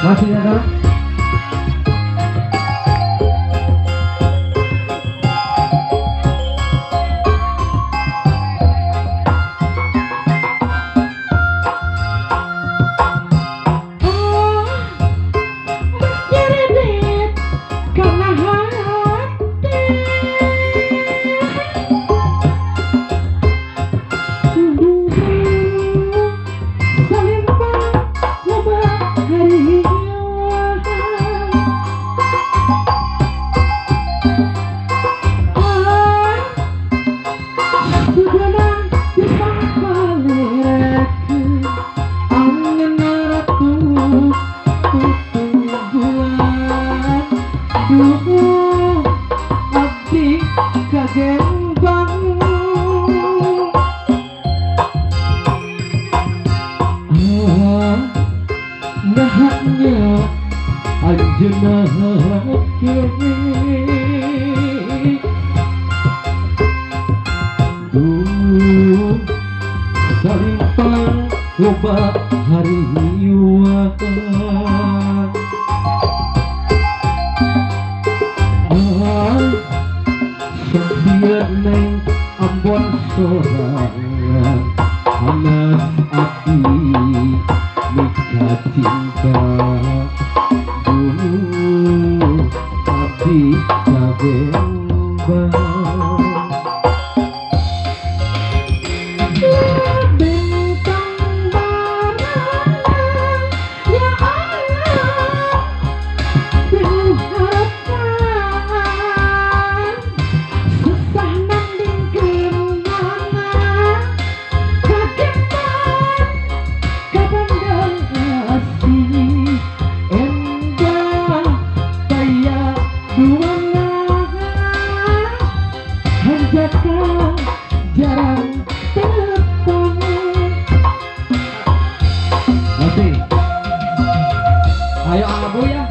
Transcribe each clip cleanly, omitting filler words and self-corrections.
Masih ada? Nahnya anjeunna kene duh salimpang loba hariwatan sabian neng Ambon sorangan panas ati nikah cinta dulu tapi kabembang jarang telepon masih ayo abu ya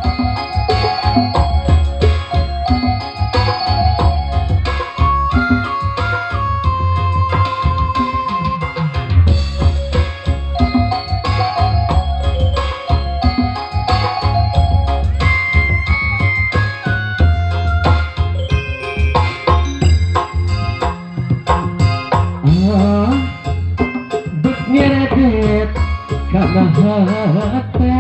nyeret karena hati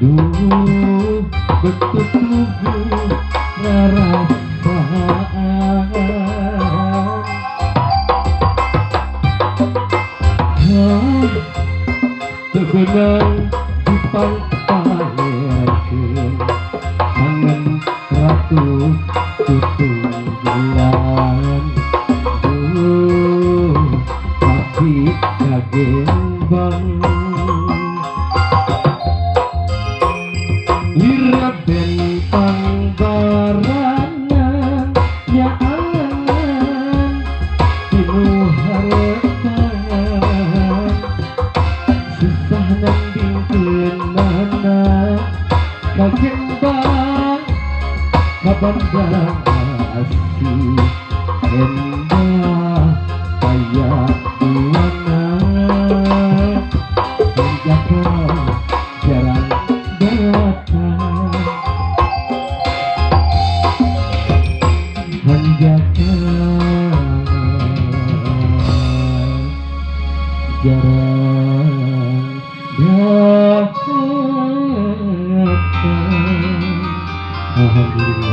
duh betul tubuh ngerasaan tebenang dipangpayakeun tangan ratu tutung bulan tapi kagembang lira bentang baranan ya angan pinuh harapan susah nandingkeunana kagembang kabandang asih endah kayak duana menjaga jarang datang menjaga jarang datang. Alhamdulillah.